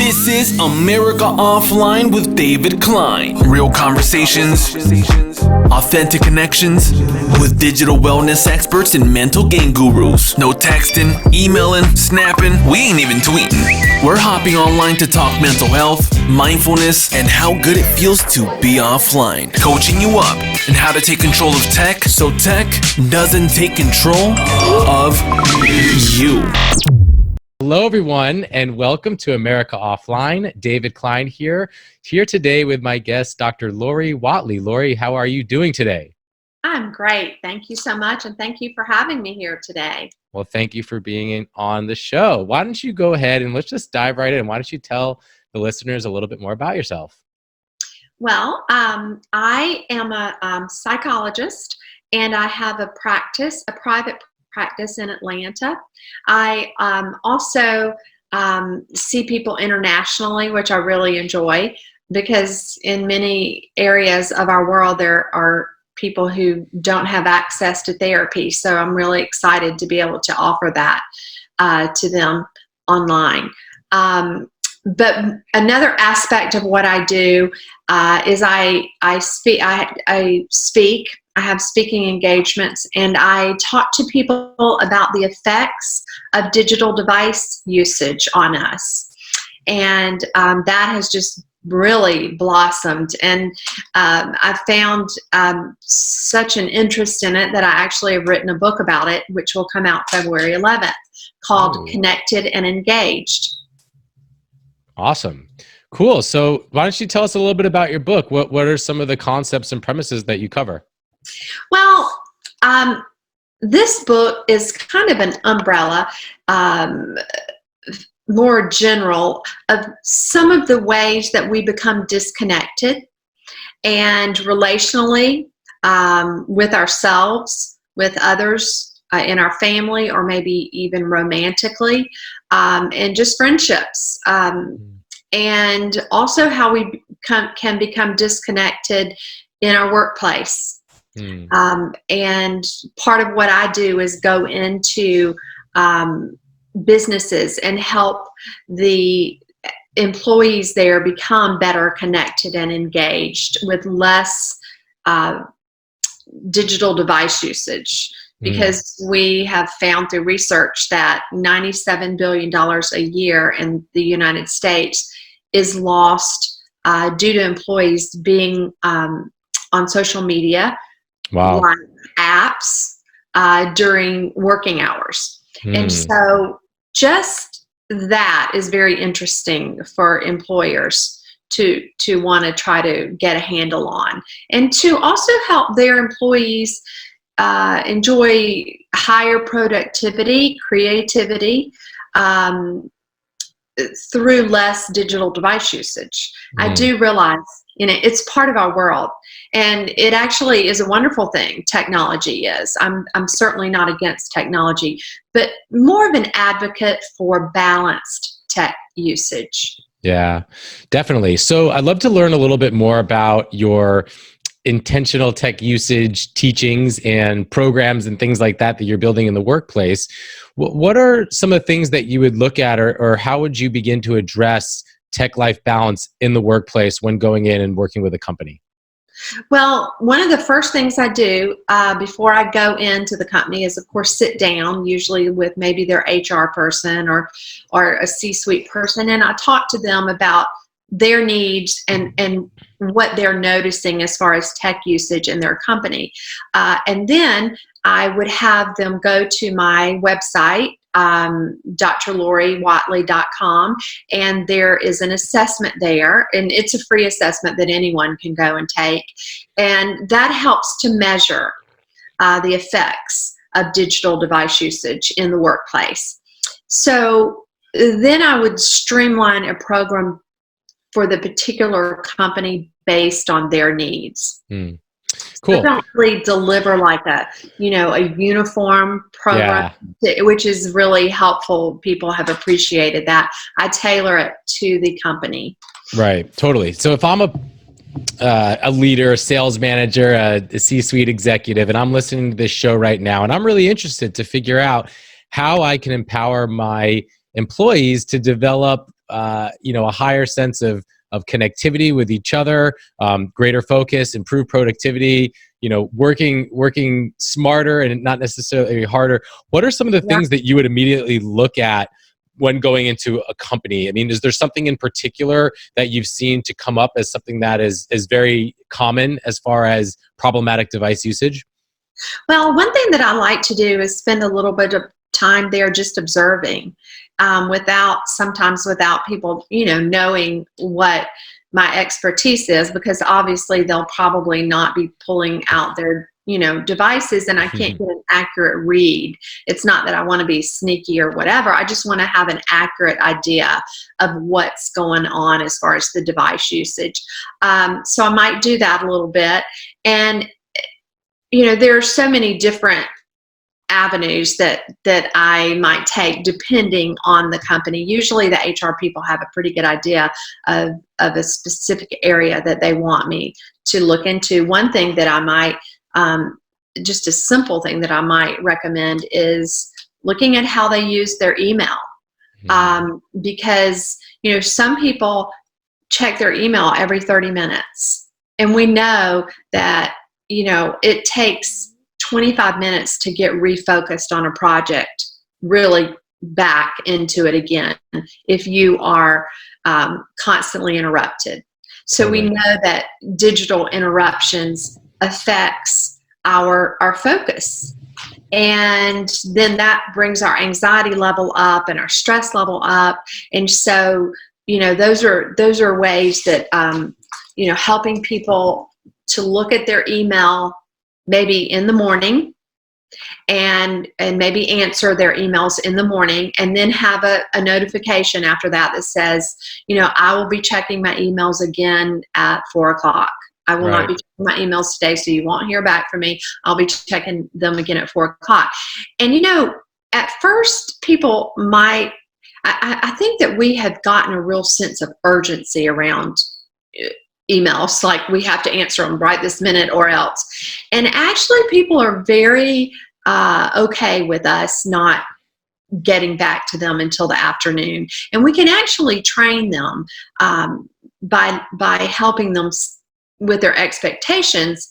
This is America Offline with David Klein. Real conversations, authentic connections with digital wellness experts and mental game gurus. No texting, emailing, snapping, we ain't even tweeting. We're hopping online to talk mental health, mindfulness, and how good it feels to be offline. Coaching you up and how to take control of tech so tech doesn't take control of you. Hello, everyone, and welcome to America Offline. David Klein here today with my guest, Dr. Lori Whatley. Lori, how are you doing today? I'm great. Thank you so much, and thank you for having me here today. Well, thank you for being on the show. Why don't you go ahead and let's just dive right in. Why don't you tell the listeners a little bit more about yourself? Well, I am a psychologist, and I have a private practice in Atlanta. I also see people internationally, which I really enjoy, because in many areas of our world there are people who don't have access to therapy. So I'm really excited to be able to offer that to them online. But another aspect of what I do is I speak. I have speaking engagements, and I talk to people about the effects of digital device usage on us. And that has just really blossomed. And I found such an interest in it that I actually have written a book about it, which will come out February 11th, called Connected and Engaged. Awesome. Cool. So why don't you tell us a little bit about your book? What are some of the concepts and premises that you cover? Well, this book is kind of an umbrella, more general, of some of the ways that we become disconnected and relationally with ourselves, with others in our family, or maybe even romantically, and just friendships. And also how we can become disconnected in our workplace. And part of what I do is go into businesses and help the employees there become better connected and engaged with less digital device usage. Because we have found through research that $97 billion a year in the United States is lost due to employees being on social media, like apps, during working hours. And so just that is very interesting for employers to want to try to get a handle on, and to also help their employees enjoy higher productivity, creativity, through less digital device usage. I do realize, it's part of our world, and it actually is a wonderful thing. Technology is. I'm certainly not against technology, but more of an advocate for balanced tech usage. Yeah, definitely. So I'd love to learn a little bit more about your intentional tech usage teachings and programs and things like that you're building in the workplace. What are some of the things that you would look at, or how would you begin to address tech-life balance in the workplace when going in and working with a company? Well, one of the first things I do before I go into the company is, of course, sit down, usually with maybe their HR person or a C-suite person, and I talk to them about their needs and what they're noticing as far as tech usage in their company. And then I would have them go to my website, drloriwhatley.com, and there is an assessment there, and it's a free assessment that anyone can go and take, and that helps to measure the effects of digital device usage in the workplace. So then I would streamline a program for the particular company based on their needs. Cool. I don't really deliver like a uniform program, which is really helpful. People have appreciated that. I tailor it to the company. Right. Totally. So if I'm a leader, a sales manager, a C-suite executive, and I'm listening to this show right now, and I'm really interested to figure out how I can empower my employees to develop a higher sense of connectivity with each other, greater focus, improved productivity, working smarter and not necessarily harder. What are some of the things that you would immediately look at when going into a company? I mean, is there something in particular that you've seen to come up as something that is very common as far as problematic device usage? Well, one thing that I like to do is spend a little bit of time there just observing, sometimes without people, knowing what my expertise is, because obviously they'll probably not be pulling out their devices, and I can't get an accurate read. It's not that I want to be sneaky or whatever. I just want to have an accurate idea of what's going on as far as the device usage. So I might do that a little bit. And, there are so many different avenues that I might take depending on the company. Usually the HR people have a pretty good idea of a specific area that they want me to look into. One thing that I might just a simple thing that I might recommend is looking at how they use their email. Because, some people check their email every 30 minutes. And we know that, it takes 25 minutes to get refocused on a project, really back into it again, if you are constantly interrupted. So we know that digital interruptions affects our focus, and then that brings our anxiety level up and our stress level up. And so those are ways that helping people to look at their email maybe in the morning, and maybe answer their emails in the morning, and then have a notification after that says, I will be checking my emails again at 4:00. I will not be checking my emails today, so you won't hear back from me. I'll be checking them again at 4:00. And at first people might, I think that we have gotten a real sense of urgency around emails, like we have to answer them right this minute or else. And actually people are very okay with us not getting back to them until the afternoon. And we can actually train them by helping them with their expectations,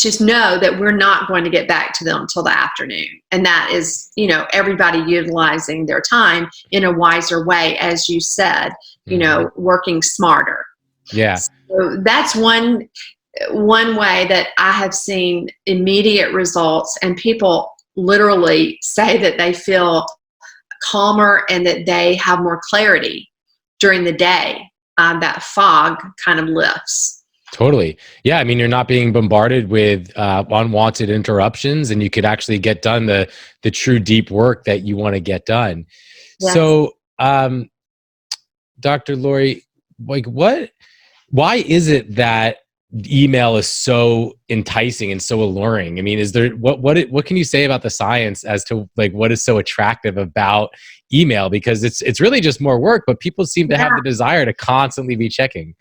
just know that we're not going to get back to them till the afternoon. And that is, everybody utilizing their time in a wiser way, as you said, working smarter. Yeah. So that's one way that I have seen immediate results, and people literally say that they feel calmer and that they have more clarity during the day. That fog kind of lifts. Totally. Yeah. I mean, you're not being bombarded with unwanted interruptions, and you could actually get done the true deep work that you want to get done. Yes. So, Dr. Lori, why is it that email is so enticing and so alluring? I mean, is there, what can you say about the science as to what is so attractive about email? Because it's really just more work, but people seem to have the desire to constantly be checking.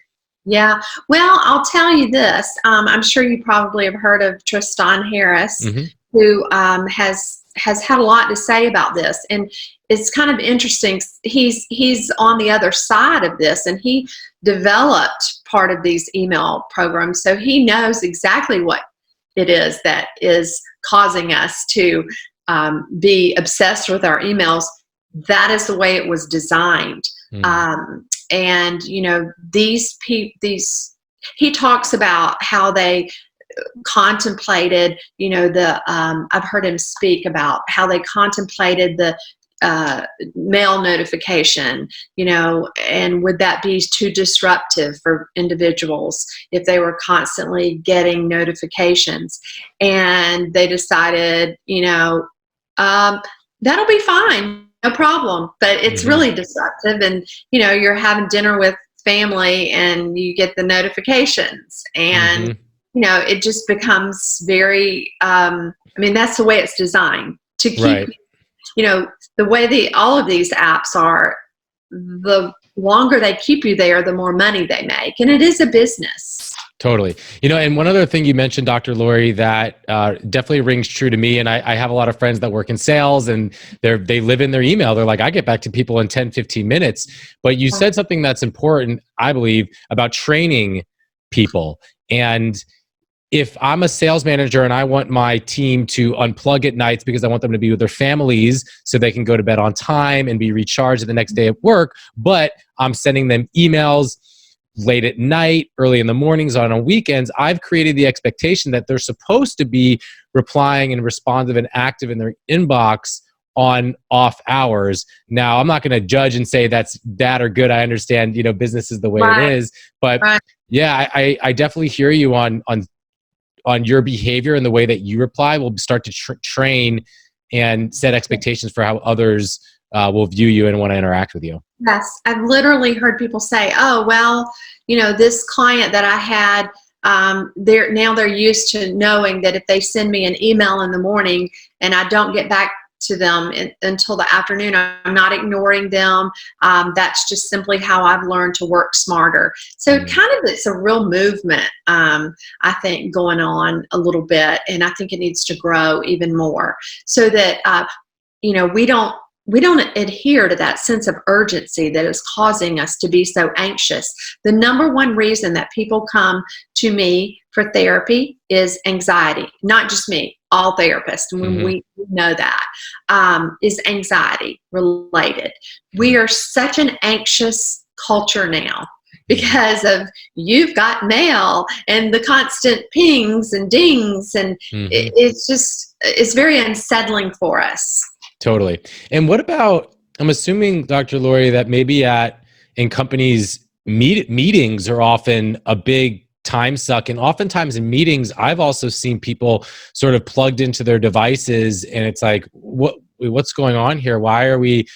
Yeah. Well, I'll tell you this. I'm sure you probably have heard of Tristan Harris, who has had a lot to say about this. And it's kind of interesting. He's on the other side of this, and he developed part of these email programs. So he knows exactly what it is that is causing us to be obsessed with our emails. That is the way it was designed. And he talks about how they contemplated, I've heard him speak about how they contemplated the mail notification, and would that be too disruptive for individuals if they were constantly getting notifications? And they decided, that'll be fine, no problem, but it's really disruptive. And, you're having dinner with family and you get the notifications, and, it just becomes very, that's the way it's designed to keep, the way all of these apps are, the longer they keep you there, the more money they make. And it is a business. Totally. And one other thing you mentioned, Dr. Lori, that definitely rings true to me. And I have a lot of friends that work in sales, and they live in their email. They're like, I get back to people in 10, 15 minutes. But you said something that's important, I believe, about training people. And if I'm a sales manager and I want my team to unplug at nights because I want them to be with their families so they can go to bed on time and be recharged the next day at work, but I'm sending them emails late at night, early in the mornings, on weekends, I've created the expectation that they're supposed to be replying and responsive and active in their inbox on off hours. Now, I'm not going to judge and say that's bad or good. I understand, business is the way it is, but yeah, I definitely hear you on your behavior and the way that you reply. Will start to train and set expectations for how others will view you and want to interact with you. Yes, I've literally heard people say, "Oh, well, this client that I had, they're used to knowing that if they send me an email in the morning and I don't get back to them until the afternoon, I'm not ignoring them. That's just simply how I've learned to work smarter." So it's a real movement, I think, going on a little bit, and I think it needs to grow even more so that we don't adhere to that sense of urgency that is causing us to be so anxious. The number one reason that people come to me for therapy is anxiety. Not just me, all therapists, when we know that, is anxiety related. We are such an anxious culture now because of you've got mail and the constant pings and dings, and it's very unsettling for us. Totally. And what about, I'm assuming, Dr. Lori, that maybe in companies, meetings are often a big time suck. And oftentimes in meetings, I've also seen people sort of plugged into their devices, and it's like, what's going on here? Why are we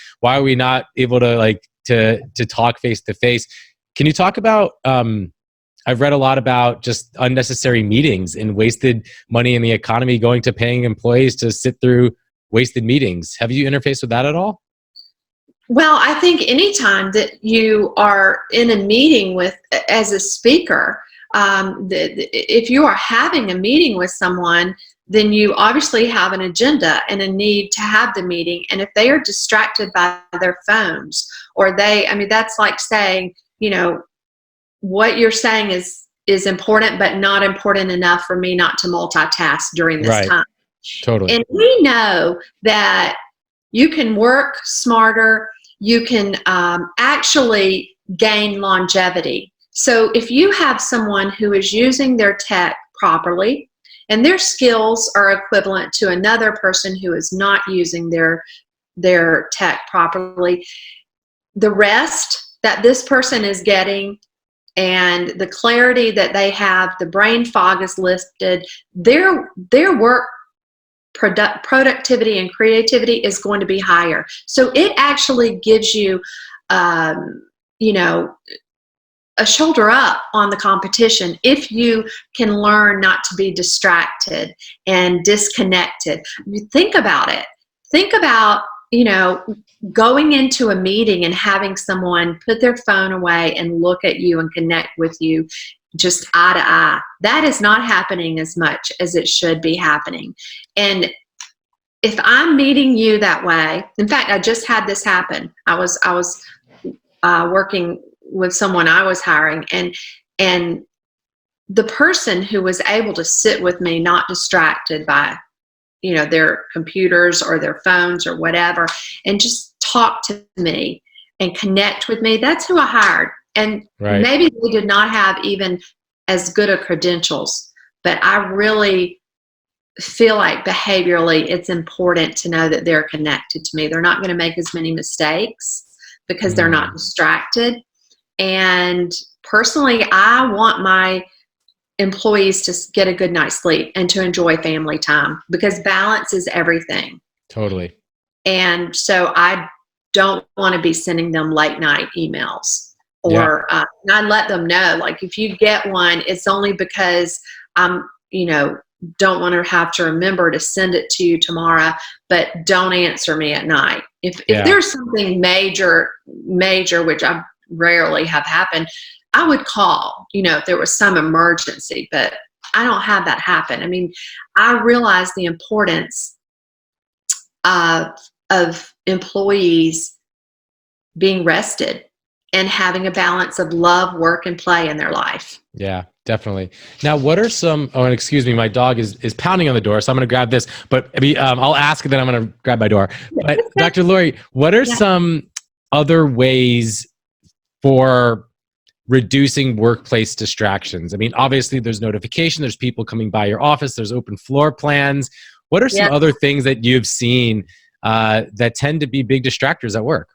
not able to to talk face to face? Can you talk about, I've read a lot about just unnecessary meetings and wasted money in the economy going to paying employees to sit through wasted meetings. Have you interfaced with that at all? Well, I think anytime that you are in a meeting as a speaker, if you are having a meeting with someone, then you obviously have an agenda and a need to have the meeting. And if they are distracted by their phones, or that's like saying, what you're saying is important, but not important enough for me not to multitask during this time. Totally. And we know that you can work smarter, you can actually gain longevity. So if you have someone who is using their tech properly and their skills are equivalent to another person who is not using their tech properly, the rest that this person is getting and the clarity that they have, the brain fog is lifted, their work productivity and creativity is going to be higher. So it actually gives you, a shoulder up on the competition if you can learn not to be distracted and disconnected. You think about it. Think about, going into a meeting and having someone put their phone away and look at you and connect with you just eye to eye. That is not happening as much as it should be happening. And if I'm meeting you that way, in fact, I just had this happen. I was working with someone I was hiring, and the person who was able to sit with me, not distracted by, their computers or their phones or whatever, and just talk to me and connect with me, that's who I hired. And maybe they did not have even as good of credentials, but I really feel like behaviorally it's important to know that they're connected to me. They're not going to make as many mistakes because they're not distracted. And personally, I want my employees to get a good night's sleep and to enjoy family time, because balance is everything. Totally. And so I don't want to be sending them late night emails, or I let them know, like, if you get one, it's only because I'm, don't want to have to remember to send it to you tomorrow, but don't answer me at night. If there's something major, which I rarely have happened, I would call, if there was some emergency, but I don't have that happen. I mean, I realize the importance of employees being rested and having a balance of love, work, and play in their life. Yeah, definitely. Now, what are some, and excuse me, my dog is pounding on the door, so I'm going to grab this, but I'll ask and then I'm going to grab my door. But Dr. Lori, what are some other ways for reducing workplace distractions? I mean, obviously there's notification, there's people coming by your office, there's open floor plans. What are some other things that you've seen that tend to be big distractors at work?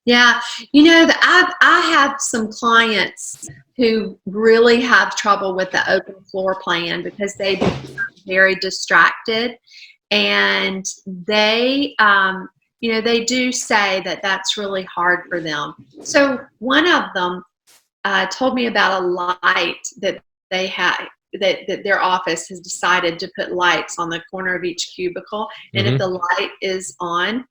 Yeah, I have some clients who really have trouble with the open floor plan because they become very distracted, and they they do say that that's really hard for them. So one of them told me about a light that they had, that their office has decided to put lights on the corner of each cubicle. And if the light is on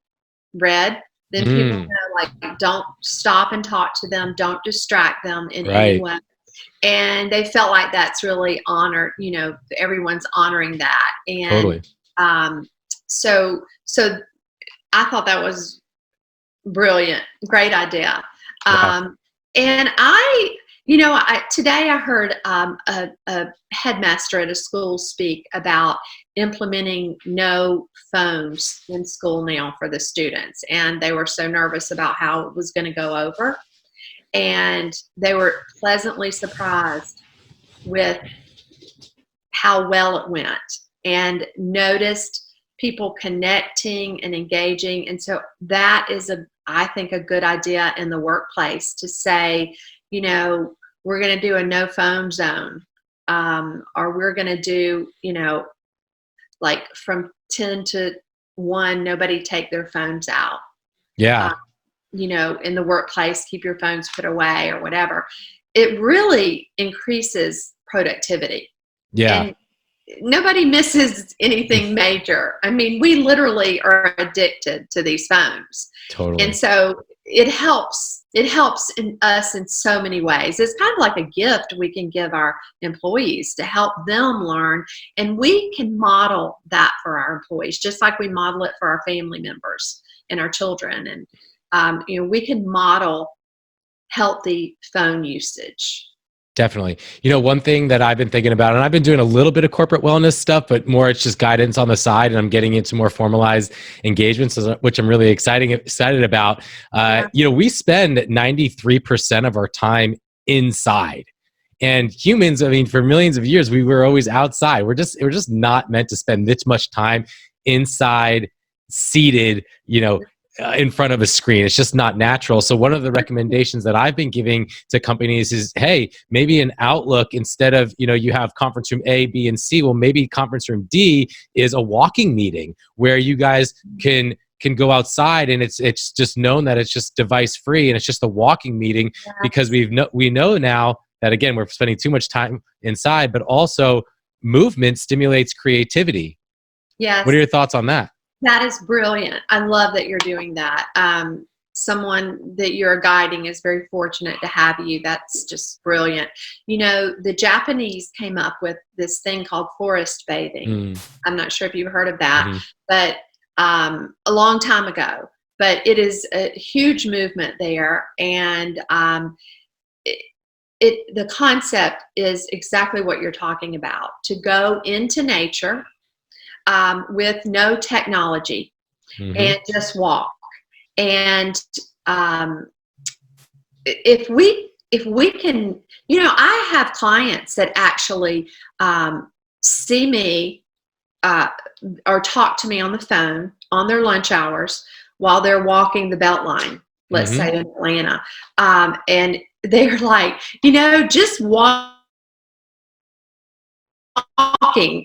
red, then people know, don't stop and talk to them, don't distract them in any way. And they felt like that's really honored, everyone's honoring that. And so I thought that was brilliant, great idea. And today I heard a headmaster at a school speak about implementing no phones in school now for the students. And they were so nervous about how it was going to go over. And they were pleasantly surprised with how well it went, and noticed people connecting and engaging. And so that is I think a good idea in the workplace to say, we're going to do a no phone zone, or we're going to do, from 10 to 1, nobody take their phones out. Yeah. In the workplace, keep your phones put away or whatever. It really increases productivity. Yeah. And nobody misses anything major. I mean, we literally are addicted to these phones. Totally. And so it helps in us in so many ways. It's kind of like a gift we can give our employees to help them learn. And we can model that for our employees, just like we model it for our family members and our children. And, we can model healthy phone usage. Definitely. One thing that I've been thinking about, and I've been doing a little bit of corporate wellness stuff, but more it's just guidance on the side, and I'm getting into more formalized engagements, which I'm really excited about. We spend 93% of our time inside. And humans, for millions of years, we were always outside. We're just not meant to spend this much time inside, seated, in front of a screen. It's just not natural. So one of the recommendations that I've been giving to companies is, hey, maybe an Outlook, instead of, you have conference room A, B, and C, well, maybe conference room D is a walking meeting where you guys can go outside, and it's just known that it's just device free, and it's just a walking meeting, because we know now that, again, we're spending too much time inside, but also movement stimulates creativity. Yes. What are your thoughts on that? That is brilliant. I love that you're doing that. Someone that you're guiding is very fortunate to have you. That's just brilliant. The Japanese came up with this thing called forest bathing. I'm not sure if you've heard of that, but a long time ago. But it is a huge movement there, and the concept is exactly what you're talking about: to go into nature with no technology and just walk. And if we can, I have clients that actually see me or talk to me on the phone on their lunch hours while they're walking the Beltline, let's say in Atlanta, and they're like, just walking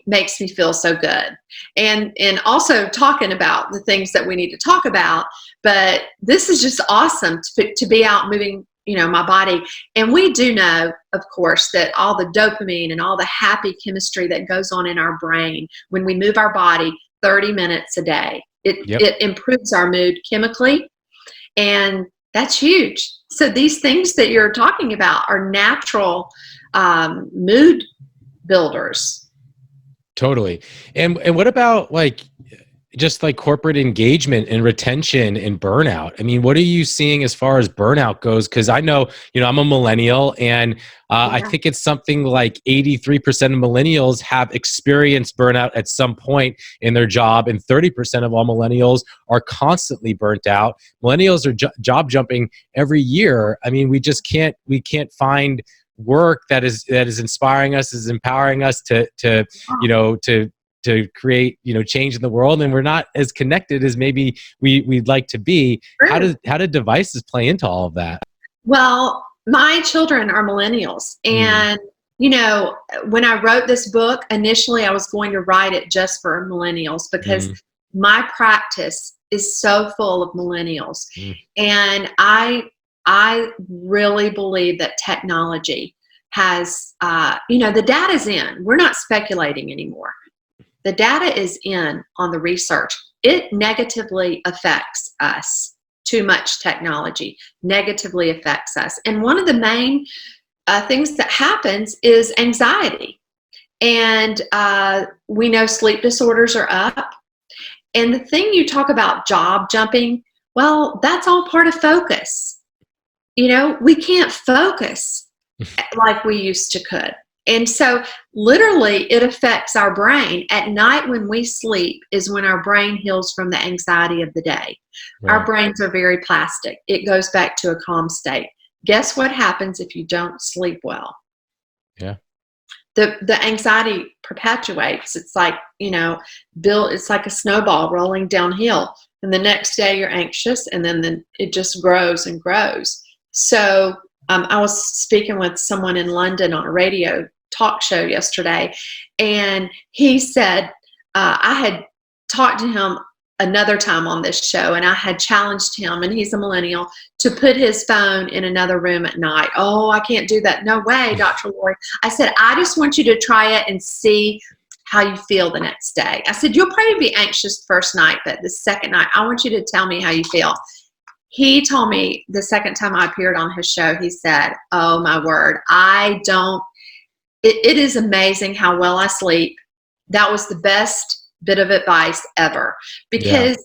makes me feel so good, and also talking about the things that we need to talk about. But this is just awesome to be out moving, my body. And we do know, of course, that all the dopamine and all the happy chemistry that goes on in our brain when we move our body 30 minutes a day, it improves our mood chemically. And That's huge. So these things that you're talking about are natural mood builders. Totally. And what about like just like corporate engagement and retention and burnout? I mean, what are you seeing as far as burnout goes? Because I know, I'm a millennial, and I think it's something like 83% of millennials have experienced burnout at some point in their job, and 30% of all millennials are constantly burnt out. Millennials are job jumping every year. I mean, we can't find work that is inspiring us, is empowering us to create, change in the world, and we're not as connected as maybe we'd like to be. True. How do devices play into all of that? Well, my children are millennials, and when I wrote this book, initially I was going to write it just for millennials because my practice is so full of millennials. And I really believe that technology has, the data's in. We're not speculating anymore. The data is in on the research. It negatively affects us. Too much technology negatively affects us. And one of the main things that happens is anxiety. And we know sleep disorders are up. And the thing you talk about, job jumping, well, that's all part of focus. We can't focus like we used to could. And so literally it affects our brain. At night when we sleep is when our brain heals from the anxiety of the day. Right. Our brains are very plastic. It goes back to a calm state. Guess what happens if you don't sleep well? Yeah. The anxiety perpetuates. It's like, it's like a snowball rolling downhill. And the next day you're anxious, and then it just grows and grows. So I was speaking with someone in London on a radio talk show yesterday, and he said, I had talked to him another time on this show, and I had challenged him, and he's a millennial, to put his phone in another room at night. Oh, I can't do that. No way, Dr. Lori. I said, I just want you to try it and see how you feel the next day. I said, you'll probably be anxious the first night, but the second night, I want you to tell me how you feel. He told me the second time I appeared on his show, he said, oh my word, it is amazing how well I sleep. That was the best bit of advice ever. Because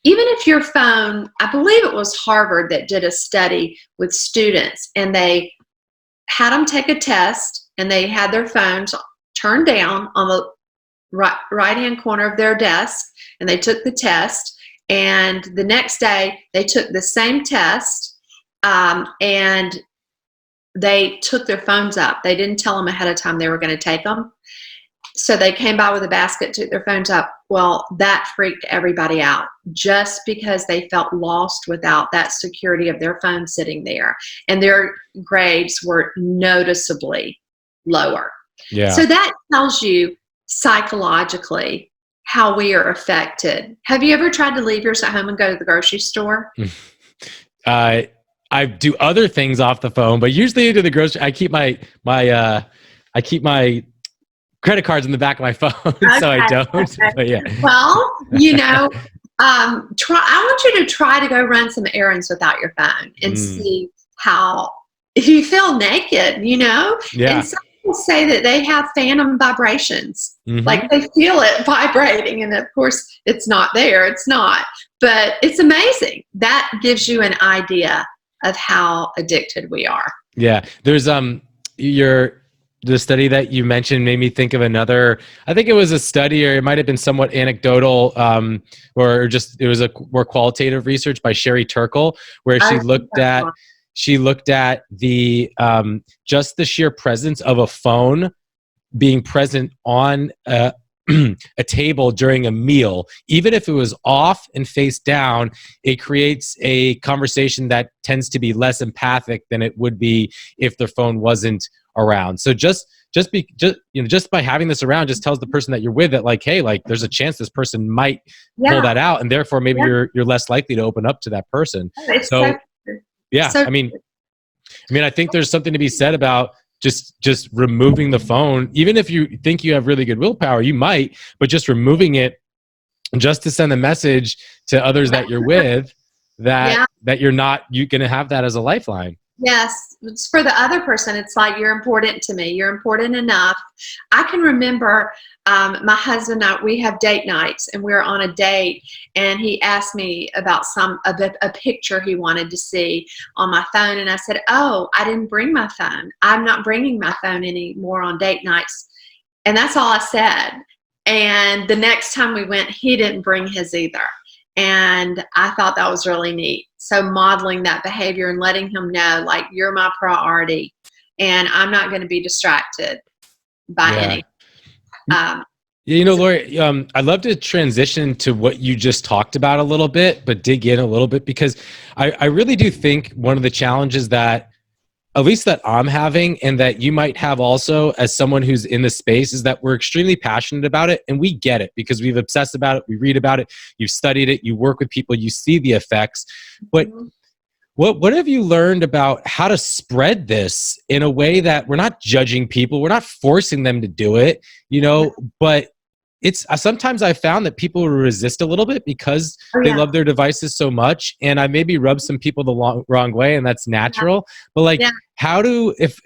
even if your phone, I believe it was Harvard that did a study with students, and they had them take a test, and they had their phones turned down on the right-hand corner of their desk, and they took the test. And the next day, they took the same test, and they took their phones up. They didn't tell them ahead of time they were going to take them. So they came by with a basket, took their phones up. Well, that freaked everybody out just because they felt lost without that security of their phone sitting there. And their grades were noticeably lower. Yeah. So that tells you psychologically how we are affected. Have you ever tried to leave yours at home and go to the grocery store? I do other things off the phone, but usually to the grocery, I keep my credit cards in the back of my phone, okay, so I don't. Okay. But yeah. Well, I want you to try to go run some errands without your phone and see if you feel naked, Yeah. And some people say that they have phantom vibrations, like they feel it vibrating, and of course it's not there. It's not, but it's amazing. That gives you an idea of how addicted we are. Yeah. There's the study that you mentioned made me think of another. I think it was a study, or it might have been somewhat anecdotal, or just it was a more qualitative research by Sherry Turkle, where she looked at the just the sheer presence of a phone being present on a table during a meal, even if it was off and face down, it creates a conversation that tends to be less empathic than it would be if the phone wasn't around. So just by having this around just tells the person that you're with that, like, hey, like there's a chance this person might pull that out, and therefore maybe you're less likely to open up to that person. So I mean, I think there's something to be said about just removing the phone. Even if you think you have really good willpower, you might, but just removing it just to send a message to others that you're with that you're not going to have that as a lifeline. Yes, it's for the other person. It's like, you're important to me. You're important enough. I can remember my husband and I, we have date nights, and we're on a date, and he asked me about a picture he wanted to see on my phone, and I said, "Oh, I didn't bring my phone. I'm not bringing my phone anymore on date nights." And that's all I said. And the next time we went, he didn't bring his either. And I thought that was really neat. So modeling that behavior and letting him know, like, you're my priority, and I'm not going to be distracted by any. Lori, I'd love to transition to what you just talked about a little bit, but dig in a little bit, because I really do think one of the challenges that, at least that I'm having, and that you might have also as someone who's in the space, is that we're extremely passionate about it, and we get it because we've obsessed about it, we read about it, you've studied it, you work with people, you see the effects. But what have you learned about how to spread this in a way that we're not judging people, we're not forcing them to do it, but it's sometimes I found that people resist a little bit because they love their devices so much, and I maybe rub some people the wrong way, and that's natural. But how do, if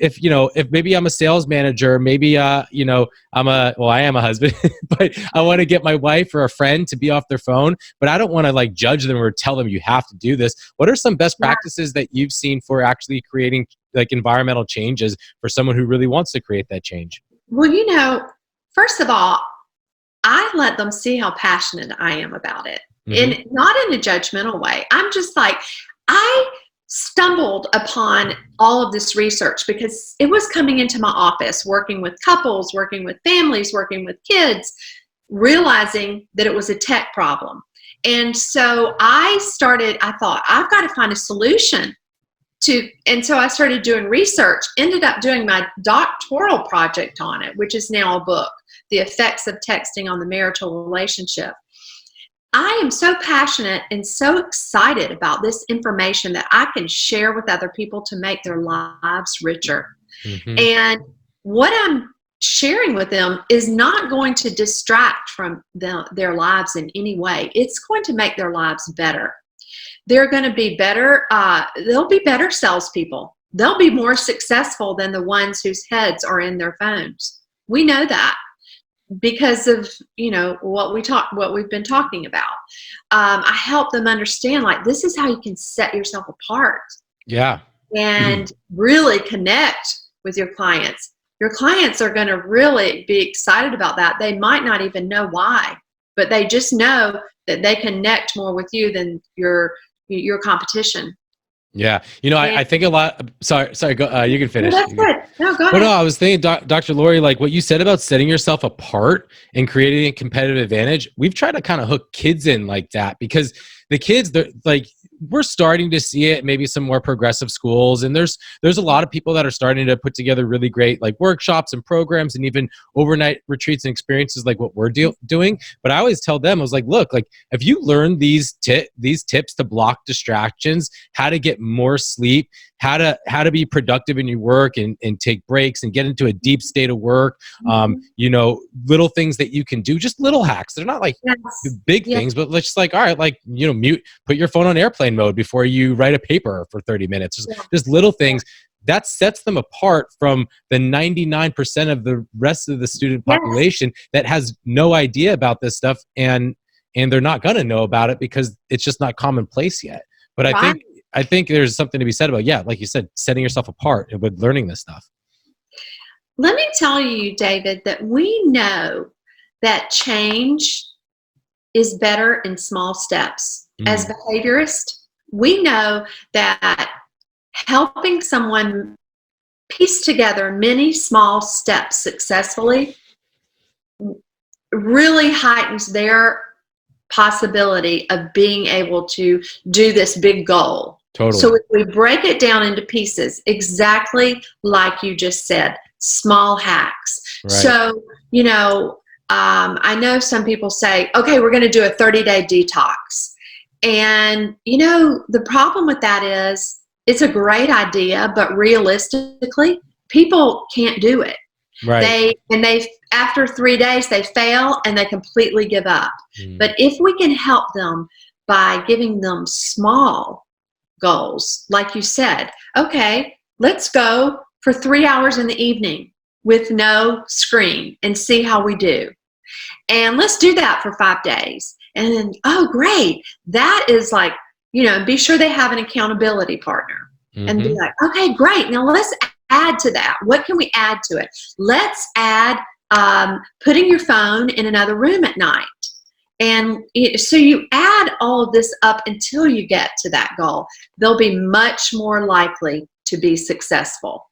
maybe I'm a sales manager, maybe I am a husband, but I want to get my wife or a friend to be off their phone, but I don't want to like judge them or tell them you have to do this. What are some best practices that you've seen for actually creating like environmental changes for someone who really wants to create that change? Well, first of all, I let them see how passionate I am about it, and not in a judgmental way. I'm just like, I stumbled upon all of this research because it was coming into my office, working with couples, working with families, working with kids, realizing that it was a tech problem. And so I thought, I've got to find a solution and so I started doing research, ended up doing my doctoral project on it, which is now a book, The Effects of Texting on the Marital Relationship. I am so passionate and so excited about this information that I can share with other people to make their lives richer. And what I'm sharing with them is not going to distract from their lives in any way. It's going to make their lives better. They're going to be better. They'll be better salespeople. They'll be more successful than the ones whose heads are in their phones. We know that because of what we've been talking about. I help them understand, like, this is how you can set yourself apart. And really connect with your clients. Your clients are going to really be excited about that. They might not even know why, but they just know that they connect more with you than your competition. I think a lot. Sorry. Go. You can finish. No, that's good. No, go ahead. No, I was thinking, Dr. Lori, like what you said about setting yourself apart and creating a competitive advantage. We've tried to kind of hook kids in like that, because the kids, they're like, we're starting to see it, maybe some more progressive schools. And there's a lot of people that are starting to put together really great like workshops and programs and even overnight retreats and experiences like what we're doing. But I always tell them, I was like, look, like if you learn these tips to block distractions, how to get more sleep, how to be productive in your work and take breaks and get into a deep state of work, little things that you can do, just little hacks. They're not like big things, but let's just like, all right, like, put your phone on airplane mode before you write a paper for 30 minutes. Just little things that sets them apart from the 99% of the rest of the student population that has no idea about this stuff, and they're not going to know about it because it's just not commonplace yet. But I think there's something to be said about, like you said, setting yourself apart with learning this stuff. Let me tell you, David, that we know that change is better in small steps. As behaviorists, we know that helping someone piece together many small steps successfully really heightens their possibility of being able to do this big goal. Totally. So if we break it down into pieces, exactly like you just said, small hacks. Right. So, I know some people say, okay, we're going to do a 30-day detox. And, the problem with that is it's a great idea, but realistically, people can't do it. Right. They after 3 days, they fail and they completely give up. But if we can help them by giving them small goals. Like you said, okay, let's go for 3 hours in the evening with no screen and see how we do. And let's do that for 5 days. And then, oh, great. That is like, be sure they have an accountability partner and be like, okay, great. Now let's add to that. What can we add to it? Let's add putting your phone in another room at night. And so you add all of this up until you get to that goal. They'll be much more likely to be successful.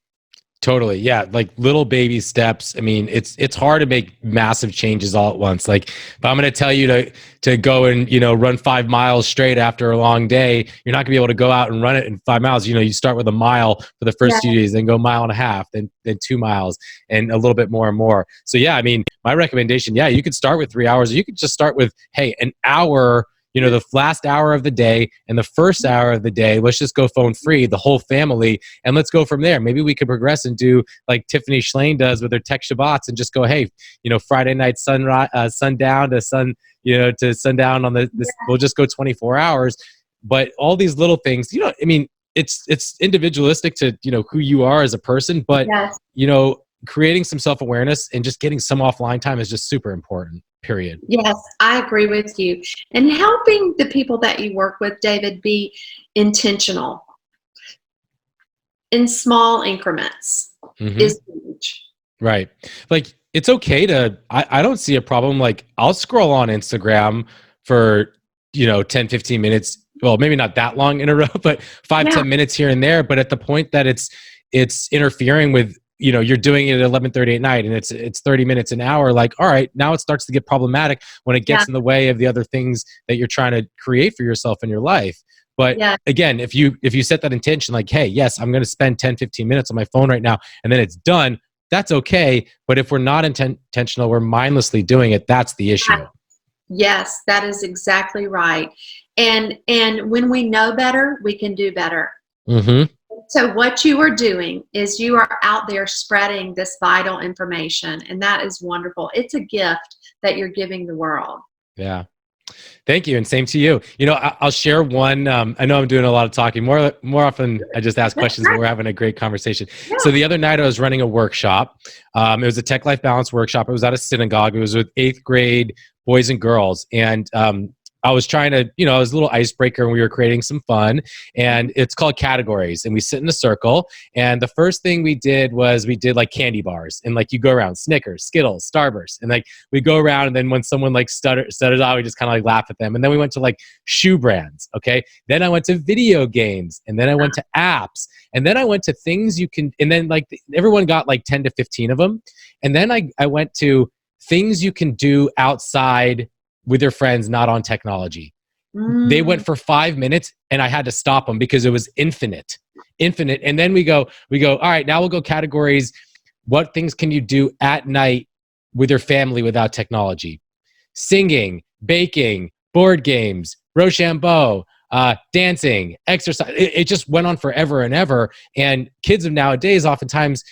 Totally. Yeah. Like little baby steps. I mean, it's hard to make massive changes all at once. Like if I'm going to tell you to go and, run 5 miles straight after a long day, you're not gonna be able to go out and run it in 5 miles. You start with a mile for the first few days, then go 1.5 miles, then 2 miles and a little bit more and more. So yeah, I mean, my recommendation, you could start with 3 hours, or you could just start with, hey, an hour, the last hour of the day and the first hour of the day, let's just go phone free, the whole family, and let's go from there. Maybe we could progress and do like Tiffany Schlain does with her Tech Shabbats and just go, hey, Friday night sundown to to sundown on this, we'll just go 24 hours. But all these little things, I mean, it's individualistic to, who you are as a person, but, creating some self-awareness and just getting some offline time is just super important. Period. Yes, I agree with you. And helping the people that you work with, David, be intentional in small increments is huge. Right. Like it's okay to, I don't see a problem. Like I'll scroll on Instagram for, 10, 15 minutes. Well, maybe not that long in a row, but 5-10 minutes here and there. But at the point that it's interfering with, you're doing it at 11:30 at night and it's 30 minutes an hour. Like, all right, now it starts to get problematic when it gets in the way of the other things that you're trying to create for yourself in your life. But again, if you set that intention, like, hey, yes, I'm going to spend 10, 15 minutes on my phone right now, and then it's done, that's okay. But if we're not intentional, we're mindlessly doing it. That's the issue. Yes, that is exactly right. And when we know better, we can do better. So what you are doing is you are out there spreading this vital information, and that is wonderful. It's a gift that you're giving the world. Yeah. Thank you. And same to you. I'll share one. I know I'm doing a lot of talking. More often, I just ask questions, but we're having a great conversation. Yeah. So the other night I was running a workshop. It was a Tech Life Balance workshop. It was at a synagogue. It was with 8th grade boys and girls. And I was trying to, I was a little icebreaker and we were creating some fun, and it's called categories, and we sit in a circle. And the first thing we did was we did like candy bars, and like you go around Snickers, Skittles, Starburst, and like we go around, and then when someone like stutters out, we just kind of like laugh at them. And then we went to like shoe brands. Okay. Then I went to video games, and then I went to apps, and then I went to things you can, and then like everyone got like 10 to 15 of them. And then I went to things you can do outside with your friends, not on technology. They went for 5 minutes and I had to stop them because it was infinite. And then we go, all right, now we'll go categories. What things can you do at night with your family without technology? Singing, baking, board games, Rochambeau, dancing, exercise. It just went on forever and ever. And kids of nowadays, oftentimes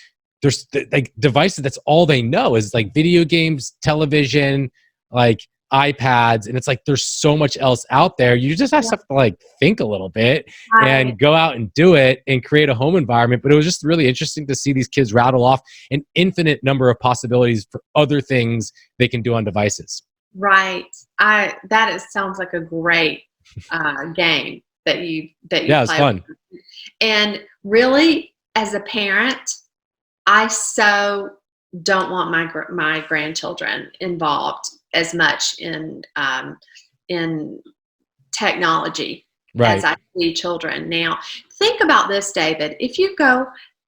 there's like devices. That's all they know is like video games, television, like iPads, and it's like there's so much else out there. You just have to like think a little bit and go out and do it and create a home environment. But it was just really interesting to see these kids rattle off an infinite number of possibilities for other things they can do on devices. Right. Sounds like a great game that you yeah, it was fun. And really, as a parent, I so don't want my grandchildren involved as much in technology as I see children now. Think about this, David. If you go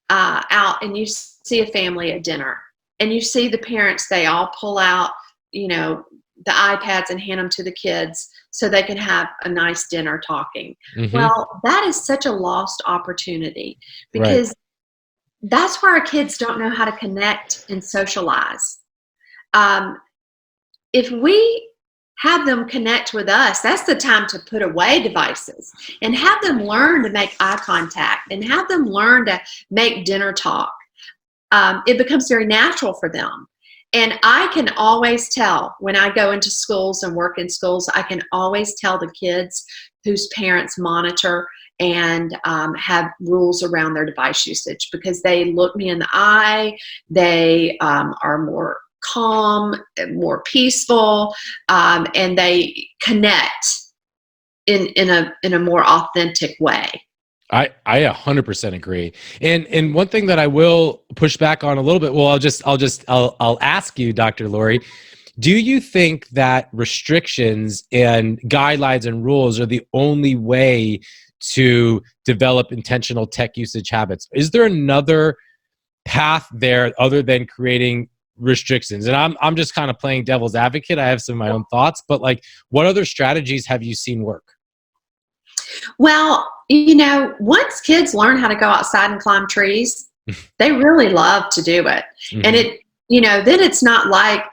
out and you see a family at dinner and you see the parents, they all pull out, the iPads and hand them to the kids so they can have a nice dinner talking. Well, that is such a lost opportunity because that's where our kids don't know how to connect and socialize. If we have them connect with us, that's the time to put away devices and have them learn to make eye contact and have them learn to make dinner talk. It becomes very natural for them. And I can always tell when I go into schools and work in schools, I can always tell the kids whose parents monitor and have rules around their device usage, because they look me in the eye. They are more calm, more peaceful, and they connect in a more authentic way. I 100% agree. And one thing that I will push back on a little bit, well, I'll ask you, Dr. Lori, do you think that restrictions and guidelines and rules are the only way to develop intentional tech usage habits? Is there another path there other than creating restrictions? And I'm just kind of playing devil's advocate. I have some of my own thoughts, but like, what other strategies have you seen work? Well, once kids learn how to go outside and climb trees, they really love to do it. Mm-hmm. And then it's not like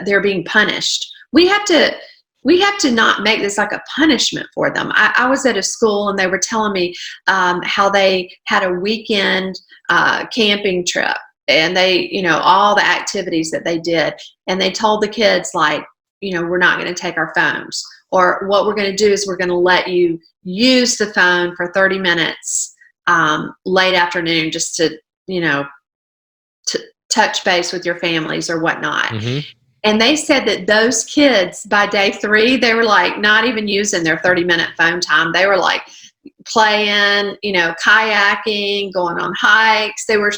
they're being punished. We have to not make this like a punishment for them. I was at a school and they were telling me how they had a weekend camping trip, and they, all the activities that they did. And they told the kids, like, we're not going to take our phones, or what we're going to do is we're going to let you use the phone for 30 minutes late afternoon, just to touch base with your families or whatnot. Mm-hmm. And they said that those kids, by day 3, they were like not even using their 30-minute phone time. They were like playing, kayaking, going on hikes. They were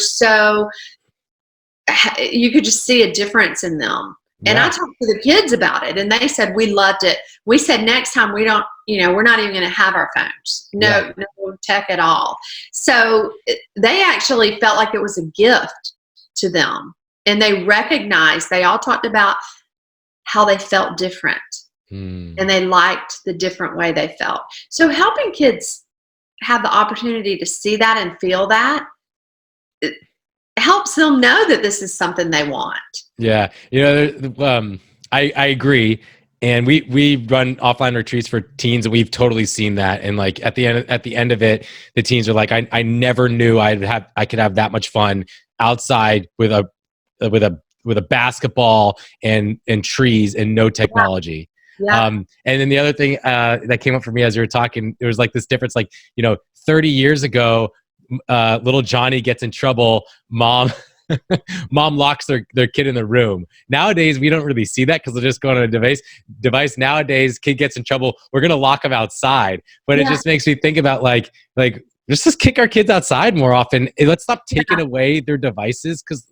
you could just see a difference in them. Yeah. And I talked to the kids about it, and they said, we loved it. We said, next time we don't, we're not even going to have our phones. No tech at all. So they actually felt like it was a gift to them. And they recognized, they all talked about how they felt different. And they liked the different way they felt. So helping kids have the opportunity to see that and feel that, it helps them know that this is something they want. Yeah. I agree. And we run offline retreats for teens, and we've totally seen that. And like at the end of it, the teens are like, I never knew I could have that much fun outside with a basketball and trees and no technology. Yeah. And then the other thing that came up for me as you were talking, there was like this difference, like, 30 years ago, little Johnny gets in trouble, mom locks their kid in the room. Nowadays, we don't really see that because they're just going on a device. Nowadays, kid gets in trouble, we're going to lock them outside. But it just makes me think about like let's just kick our kids outside more often. Let's stop taking away their devices, because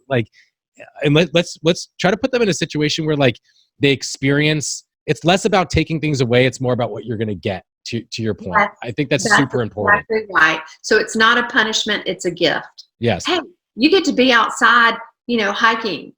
and let's try to put them in a situation where like they experience. It's less about taking things away. It's more about what you're going to get. To your point, I think that's super important. Exactly right. So it's not a punishment; it's a gift. Yes. Hey, you get to be outside, hiking,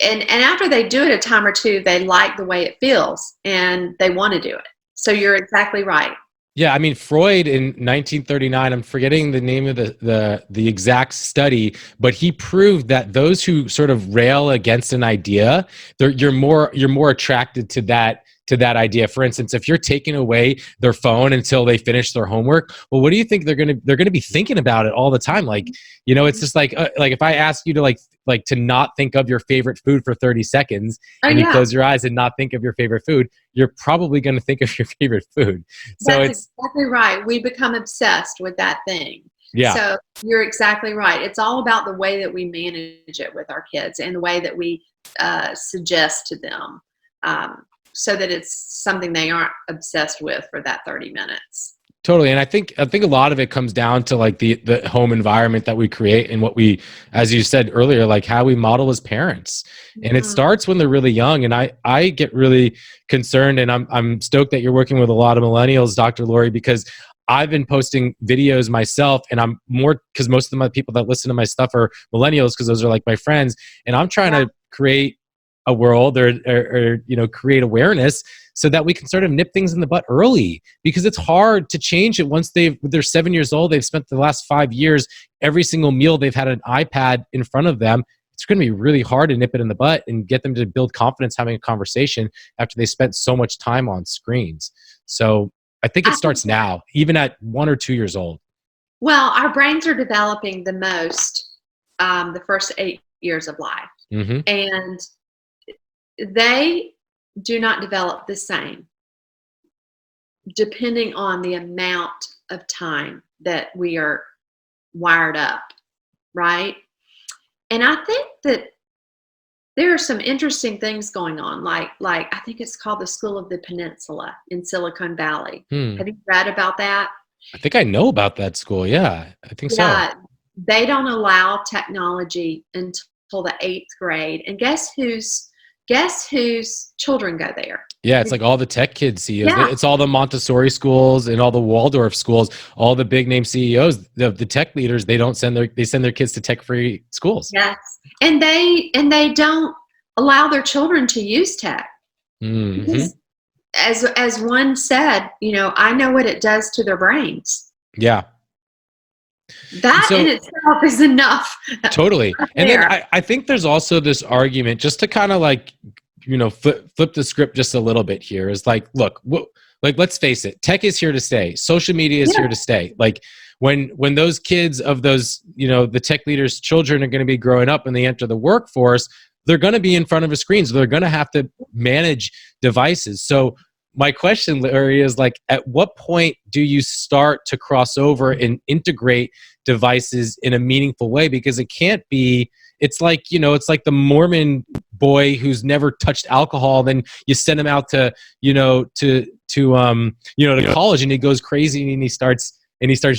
and after they do it a time or two, they like the way it feels and they want to do it. So you're exactly right. Yeah, I mean, Freud in 1939, I'm forgetting the name of the exact study, but he proved that those who sort of rail against an idea, you're more attracted to that idea. For instance, if you're taking away their phone until they finish their homework, well, what do you think they're going to be thinking about it all the time? Like, it's just like if I ask you to like to not think of your favorite food for 30 seconds and you close your eyes and not think of your favorite food, you're probably going to think of your favorite food. So that's exactly right. We become obsessed with that thing. Yeah. So you're exactly right. It's all about the way that we manage it with our kids and the way that we suggest to them, so that it's something they aren't obsessed with for that 30 minutes. Totally. And I think a lot of it comes down to like the home environment that we create and what we, as you said earlier, like how we model as parents. And it starts when they're really young. And I get really concerned, and I'm stoked that you're working with a lot of millennials, Dr. Lori, because I've been posting videos myself, and I'm more, because most of my people that listen to my stuff are millennials, because those are like my friends. And I'm trying to create a world or create awareness so that we can sort of nip things in the butt early, because it's hard to change it once they're 7 years old. They've spent the last 5 years, every single meal they've had an iPad in front of them. It's going to be really hard to nip it in the butt and get them to build confidence having a conversation after they spent so much time on screens. So I think it starts now, even at 1 or 2 years old. Well, our brains are developing the most the first 8 years of life. Mm-hmm. And they do not develop the same depending on the amount of time that we are wired up, right? And I think that there are some interesting things going on, like I think it's called the School of the Peninsula in Silicon Valley. Have you read about that? I think I know about that school. Yeah, I think so. Yeah, they don't allow technology until the 8th grade. And guess whose children go there? Yeah, it's like all the tech kids CEOs. Yeah. It's all the Montessori schools and all the Waldorf schools, all the big name CEOs, the tech leaders, they send their kids to tech-free schools. Yes. And they don't allow their children to use tech. Mm-hmm. Because as one said, I know what it does to their brains. Yeah. That in itself is enough. Totally. And then I think there's also this argument, just to kind of like, flip the script just a little bit here, is like, look, let's face it, tech is here to stay. Social media is here to stay. Like when those kids of those, the tech leaders' children are going to be growing up and they enter the workforce, they're going to be in front of a screen. So they're going to have to manage devices. So my question, Larry, is like, at what point do you start to cross over and integrate devices in a meaningful way? Because it can't be, it's like the Mormon boy who's never touched alcohol. Then you send him out to college and he goes crazy and he starts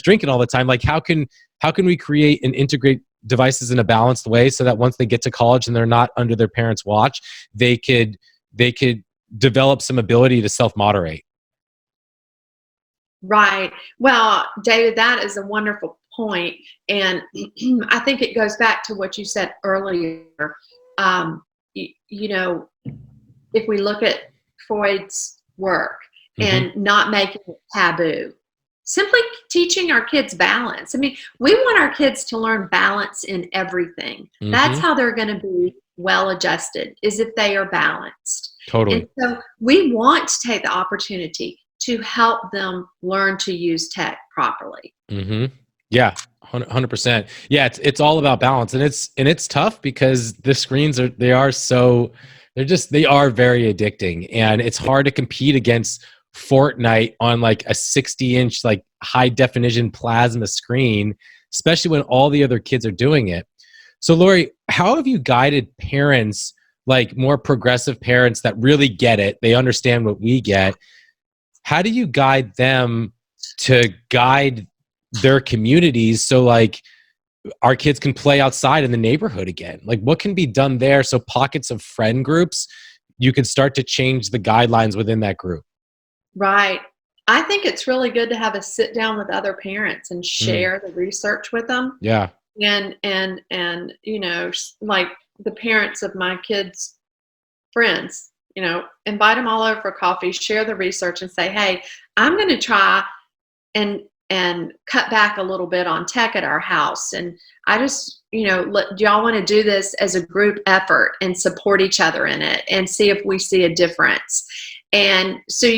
drinking all the time. Like how can we create and integrate devices in a balanced way so that once they get to college and they're not under their parents' watch, they could develop some ability to self-moderate? Right. Well, David, that is a wonderful point. And I think it goes back to what you said earlier. If we look at Freud's work and not making it taboo, simply teaching our kids balance. I mean, we want our kids to learn balance in everything. That's how they're going to be well adjusted, is if they are balanced. Totally. And so we want to take the opportunity to help them learn to use tech properly. Yeah, 100%. Yeah, it's all about balance, and it's tough because the screens they are very addicting, and it's hard to compete against Fortnite on like a 60-inch like high definition plasma screen, especially when all the other kids are doing it. So Lori, how have you guided parents, like more progressive parents that really get it, they understand what we get? How do you guide them to guide their communities so like our kids can play outside in the neighborhood again? Like what can be done there so pockets of friend groups, you can start to change the guidelines within that group? Right. I think it's really good to have a sit down with other parents and share the research with them. Yeah. And like the parents of my kids' friends, invite them all over for coffee, share the research and say, hey, I'm going to try and cut back a little bit on tech at our house. And I just, do y'all want to do this as a group effort and support each other in it and see if we see a difference? And so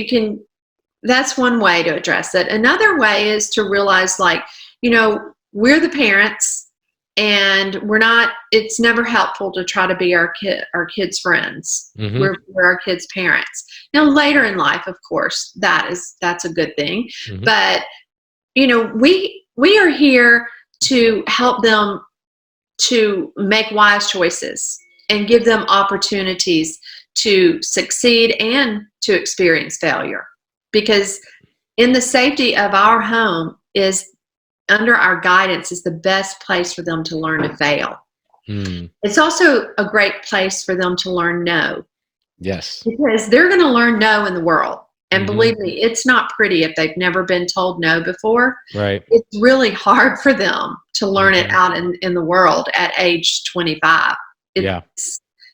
that's one way to address it. Another way is to realize we're the parents and it's never helpful to try to be our kids' friends. We're our kids' parents. Now later in life, of course, that's a good thing. But we are here to help them to make wise choices and give them opportunities to succeed and to experience failure. Because in the safety of our home under our guidance is the best place for them to learn to fail. It's also a great place for them to learn no. Yes. Because they're going to learn no in the world. And believe me, it's not pretty if they've never been told no before. Right. It's really hard for them to learn it out in the world at age 25.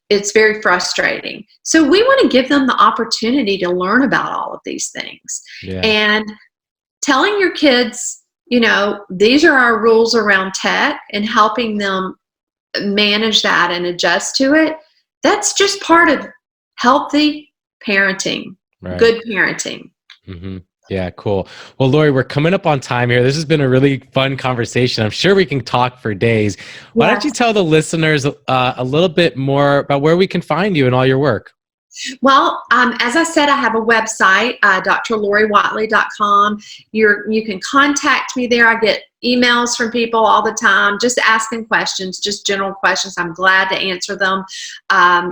It's very frustrating. So we want to give them the opportunity to learn about all of these things. Yeah. And telling your kids, these are our rules around tech and helping them manage that and adjust to it. That's just part of healthy parenting, good parenting. Yeah, cool. Well, Lori, we're coming up on time here. This has been a really fun conversation. I'm sure we can talk for days. Why don't you Yes. tell the listeners a little bit more about where we can find you and all your work? Well, as I said, I have a website, drlorywhatley.com. You can contact me there. I get emails from people all the time, just asking questions, just general questions. I'm glad to answer them. I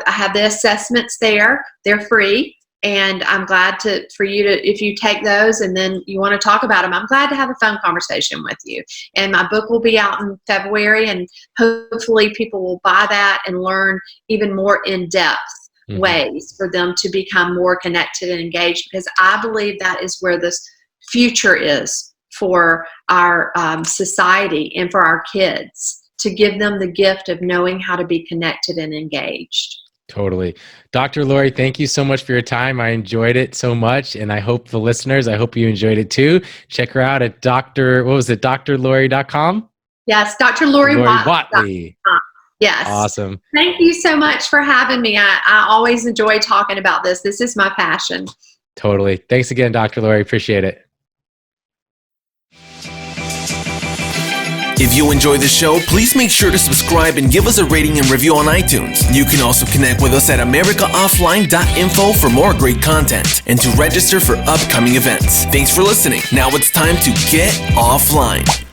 have the assessments there. They're free. And I'm glad for you to, if you take those and then you want to talk about them, I'm glad to have a phone conversation with you. And my book will be out in February, and hopefully people will buy that and learn even more in-depth ways for them to become more connected and engaged, because I believe that is where this future is for our society and for our kids, to give them the gift of knowing how to be connected and engaged. Totally. Dr. Lori, thank you so much for your time. I enjoyed it so much. And I hope the listeners, I hope you enjoyed it too. Check her out at drlori.com? Yes, Dr. Lori Whatley. Yes. Awesome. Thank you so much for having me. I always enjoy talking about this. This is my passion. Totally. Thanks again, Dr. Lori. Appreciate it. If you enjoy the show, please make sure to subscribe and give us a rating and review on iTunes. You can also connect with us at americaoffline.info for more great content and to register for upcoming events. Thanks for listening. Now it's time to get offline.